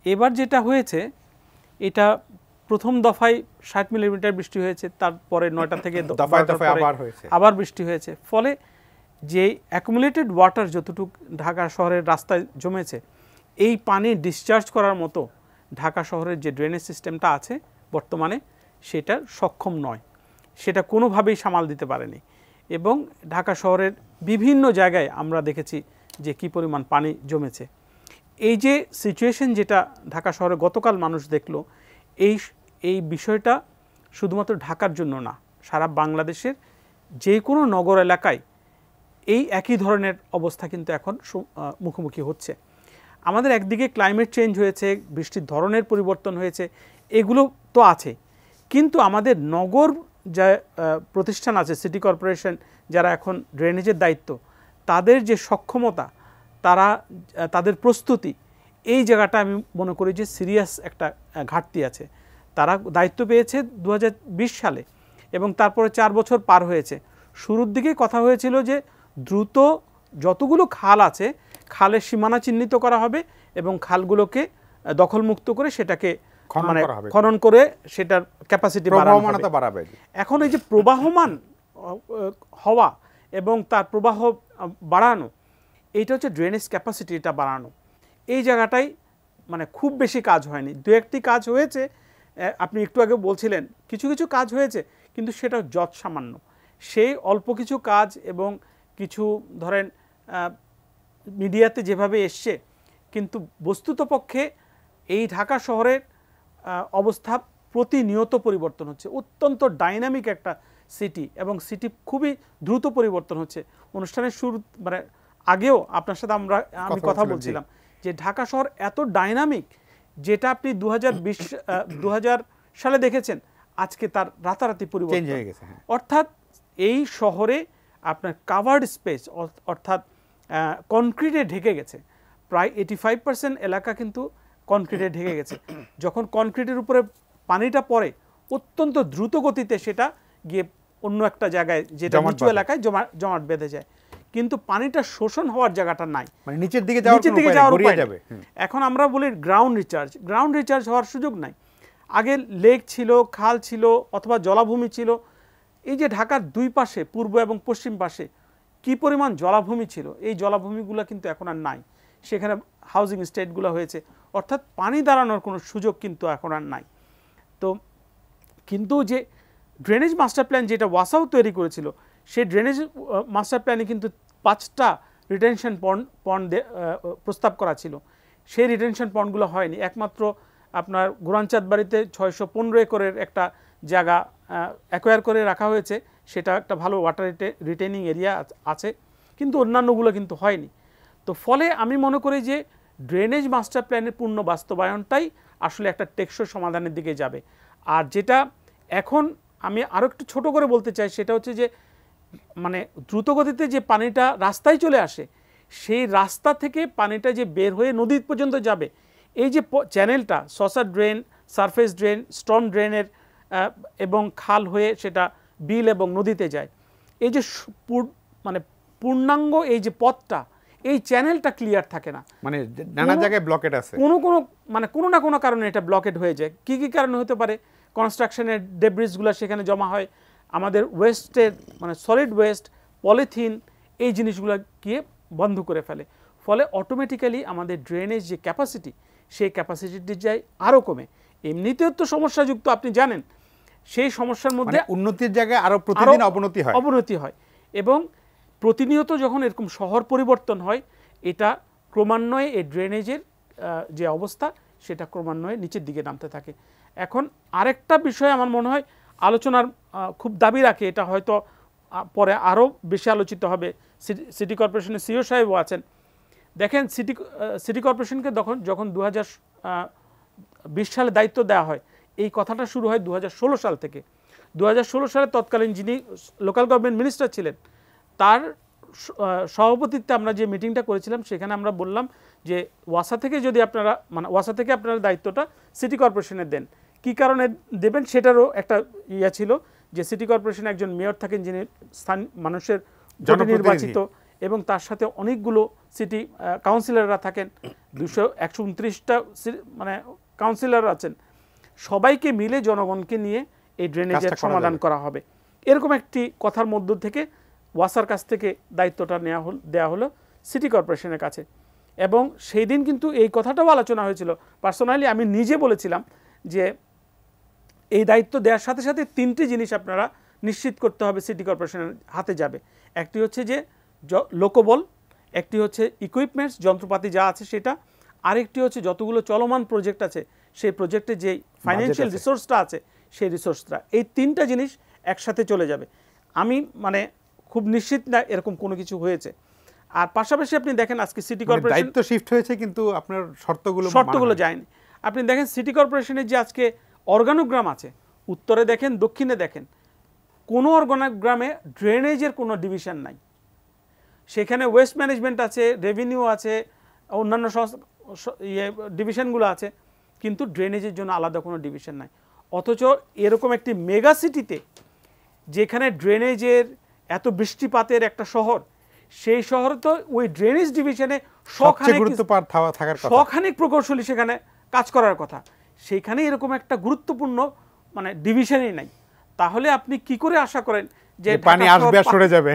এবার যেটা হয়েছে এটা প্রথম দফায় 60 মিলিমিটার বৃষ্টি হয়েছে, তারপরে 9টা থেকে আবার বৃষ্টি হয়েছে, ফলে যে অ্যাকুমুলেটেড ওয়াটার যতটুকু ঢাকা শহরের রাস্তায় জমেছে এই পানি ডিসচার্জ করার মতো ঢাকা শহরের যে ড্রেনেজ সিস্টেমটা আছে বর্তমানে সেটা সক্ষম নয়, সেটা কোনোভাবেই সামাল দিতে পারেনি। এবং ঢাকা শহরের বিভিন্ন জায়গায় আমরা দেখেছি যে কী পরিমাণ পানি জমেছে। এই যে সিচুয়েশন যেটা ঢাকা শহরে গতকাল মানুষ দেখলো, এই বিষয়টা শুধুমাত্র ঢাকার জন্য না, সারা বাংলাদেশের যে কোনো নগর এলাকায় এই একই ধরনের অবস্থা কিন্তু এখন মুখোমুখি হচ্ছে। আমাদের একদিকে ক্লাইমেট চেঞ্জ হয়েছে, বৃষ্টির ধরনের পরিবর্তন হয়েছে, এগুলো তো আছে, কিন্তু আমাদের নগর যা প্রতিষ্ঠান আছে, সিটি কর্পোরেশন যারা এখন ড্রেনেজের দায়িত্ব, তাদের যে সক্ষমতা, তাদের প্রস্তুতি, এই জায়গাটা আমি মনে করি যে সিরিয়াস একটা ঘাটতি আছে। তারা দায়িত্ব পেয়েছে 2020 সালে এবং তারপরে 4 বছর পার হয়েছে। শুরুর দিকে কথা হয়েছিল যে দ্রুত যতগুলো খাল আছে খালের সীমানা চিহ্নিত করা হবে এবং খালগুলোকে দখলমুক্ত করে সেটাকে খনন করে সেটার ক্যাপাসিটি বাড়াবে। এখন এই যে প্রবাহমান হওয়া এবং তার প্রবাহ বাড়ানো, এইটা হচ্ছে ড্রেনেজ ক্যাপাসিটি, এটা বাড়ানো, এই জায়গাটাই মানে খুব বেশি কাজ হয়নি। দু একটি কাজ হয়েছে, আপনি একটু আগে বলছিলেন কিছু কিছু কাজ হয়েছে, কিন্তু সেটা যৎ সামান্য। সেই অল্প কিছু কাজ এবং কিছু ধরেন মিডিয়াতে যেভাবে এসছে, কিন্তু বস্তুতপক্ষে এই ঢাকা শহরের অবস্থা প্রতিনিয়ত পরিবর্তন হচ্ছে। অত্যন্ত ডাইনামিক একটা সিটি এবং সিটি খুবই দ্রুত পরিবর্তন হচ্ছে। অনুষ্ঠানের শুরু মানে আগেও আপনার সাথে আমি কথা বলছিলাম যে ঢাকা শহর এত ডাইনামিক, যেটা আপনি 2020 সালে দেখেছেন, আজকে তার রাতারাতি পরিবর্তন হয়ে গেছে। অর্থাৎ এই শহরে আপনার কাভার্ড স্পেস অর্থাৎ কনক্রিটে ঢেকে গেছে, প্রায় 85% এলাকা কিন্তু কনক্রিটে ঢেকে গেছে। যখন কনক্রিটের উপরে পানিটা পড়ে অত্যন্ত দ্রুত গতিতে সেটা গিয়ে অন্য একটা জায়গায়, যেটা নিচু এলাকায় জমাট বেঁধে যায়, কিন্তু পানিটা শোষণ হওয়ার জায়গাটা নাই, মানে নিচের দিকে যাওয়ার উপায় যাবে। এখন আমরা বলি গ্রাউন্ড রিচার্জ হওয়ার সুযোগ নাই। আগে লেক ছিল, খাল ছিল অথবা জলাভূমি ছিল। এই যে ঢাকার দুই পাশে, পূর্ব এবং পশ্চিম পাশে কি পরিমাণ জলাভূমি ছিল, এই জলাভূমিগুলো কিন্তু এখন আর নাই। সেখানে হাউজিং স্টেটগুলো হয়েছে, অর্থাৎ পানি দাঁড়ানোর কোনো সুযোগ কিন্তু এখন আর নাই। তো কিন্তু যে ড্রেনেজ মাস্টার প্ল্যান যেটা ওয়াসাও তৈরি করেছিল, সেই ড্রেনেজ মাস্টার প্ল্যানে কিন্তু 5টা রিটেনশন পন্ড প্রস্তাব করা ছিল। সেই রিটেনশন পন্ডগুলো হয়নি। একমাত্র আপনার গোরানচাঁদ বাড়িতে 615 একরের একটা জায়গা অ্যাকোয়ার করে রাখা হয়েছে, সেটা একটা ভালো ওয়াটার রিটেনিং এরিয়া আছে, কিন্তু অন্যান্যগুলো কিন্তু হয়নি। তো ফলে আমি মনে করি যে ড্রেনেজ মাস্টার প্ল্যানের পূর্ণ বাস্তবায়নটাই আসলে একটা টেকসই সমাধানের দিকে যাবে। আর যেটা এখন আমি আরও একটু ছোট করে বলতে চাই, সেটা হচ্ছে যে মানে দ্রুতগতিতে যে পানিটা রাস্তায় চলে আসে, সেই রাস্তা থেকে পানিটা যে বের হয়ে নদী পর্যন্ত যাবে, এই যে চ্যানেলটা saucer drain, surface drain, Sturm ড্রেনের এবং খাল হয়ে সেটা বিল এবং নদীতে যায়, এই যে মানে পূর্ণাঙ্গ এই যে পথটা, এই চ্যানেলটা ক্লিয়ার থাকে না, মানে নানা জায়গায় ব্লকেট আছে, কোনো না কোনো কারণে এটা ব্লকেট হয়ে যায়। কি কি কারণে হতে পারে? কনস্ট্রাকশনের ডেব্রিসগুলো সেখানে জমা হয়, আমাদের ওয়েস্টের মানে সলিড ওয়েস্ট, পলিথিন, এই জিনিসগুলো গিয়ে বন্ধ করে ফেলে। ফলে অটোমেটিক্যালি আমাদের ড্রেনেজ যে ক্যাপাসিটি, সেই ক্যাপাসিটিটি যায় আরও কমে। এমনিতেও তো সমস্যাযুক্ত, আপনি জানেন, সেই সমস্যার মধ্যে উন্নতির জায়গায় আরও প্রতিদিন অবনতি হয় এবং প্রতিনিয়ত যখন এরকম শহর পরিবর্তন হয়, এটা ক্রমান্বয়ে এই ড্রেনেজের যে অবস্থা, সেটা ক্রমান্বয়ে নিচের দিকে নামতে থাকে। এখন আরেকটা বিষয় আমার মনে হয় আলোচনার খুব দাবি রাখে, এটা হয়তো পরে আরও বেশি আলোচিত হবে। সিটি কর্পোরেশনের সিও সাহেবও আছেন। দেখেন, সিটি কর্পোরেশনকে যখন 2020 সালে দায়িত্ব দেওয়া হয়, এই কথাটা শুরু হয় 2016 সাল থেকে। 2016 সালে তৎকালীন যিনি লোকাল গভর্নমেন্ট মিনিস্টার ছিলেন, তার সভাপতিত্বে আমরা যে মিটিংটা করেছিলাম, সেখানে আমরা বললাম যে ওয়াসা থেকে যদি আপনারা ওয়াসা থেকে আপনারা দায়িত্বটা সিটি কর্পোরেশনে দেন। কি কারণে দেবেন সেটারও একটা ছিল, যে সিটি কর্পোরেশনে একজন মেয়র থাকেন যিনি মানুষের নির্বাচিত এবং তার সাথে অনেকগুলো সিটি কাউন্সিলররা থাকেন, 129টা মানে কাউন্সিলর আছেন, সবাইকে মিলে জনগণকে নিয়ে এই ড্রেনেজের সমাধান করা হবে। এরকম একটি কথার মধ্য থেকে ওয়াসার কাছ থেকে দায়িত্বটা দেওয়া হলো সিটি কর্পোরেশনের কাছে। এবং সেই দিন কিন্তু এই কথাটাও আলোচনা হয়েছিল। পার্সোনালি আমি নিজে বলেছিলাম যে এই দায়িত্ব দেওয়ার সাথে সাথে 3টি জিনিস আপনারা নিশ্চিত করতে হবে সিটি কর্পোরেশনের হাতে যাবে। একটি হচ্ছে যে লোকবল, একটি হচ্ছে ইকুইপমেন্টস যন্ত্রপাতি যা আছে সেটা, আরেকটি হচ্ছে যতগুলো চলমান প্রজেক্ট আছে সেই প্রজেক্টে যে ফাইন্যান্সিয়াল রিসোর্সটা আছে সেই রিসোর্সটা, এই 3টা জিনিস একসাথে চলে যাবে। আমি মানে খুব নিশ্চিত না এরকম কোনো কিছু হয়েছে। আর পাশাপাশি আপনি দেখেন আজকে সিটি কর্পোরেশন দায়িত্ব শিফট হয়েছে কিন্তু আপনার শর্তগুলো যায়নি। আপনি দেখেন সিটি কর্পোরেশনের যে আজকে অর্গানোগ্রাম আছে, উত্তরে দেখেন দক্ষিণে দেখেন, কোনো অর্গানোগ্রামে ড্রেনেজের কোনো ডিভিশন নাই। সেখানে ওয়েস্ট ম্যানেজমেন্ট আছে, রেভিনিউ আছে, অন্যান্য ডিভিশনগুলো আছে, কিন্তু ড্রেনেজের জন্য আলাদা কোনো ডিভিশন নাই। অথচ এরকম একটি মেগা সিটিতে যেখানে ড্রেনেজের এত বৃষ্টিপাতের একটা শহর, সেই শহরে তো ওই ড্রেনেজ ডিভিশনে শখানেক প্রকৌশলী সেখানে কাজ করার কথা, সেখানে এরকম একটা গুরুত্বপূর্ণ মানে ডিভিশনই নাই। তাহলে আপনি কি করে আশা করেন যে পানি আসবে আর সরে যাবে?